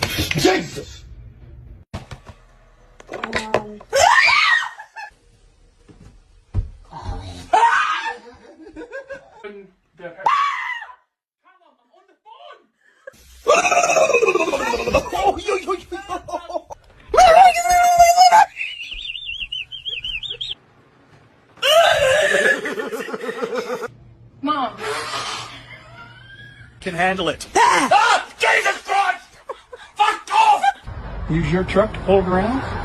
Jesus! Mom. Can handle it. Ah! Jesus Christ! Fuck off! Use your truck to pull it around?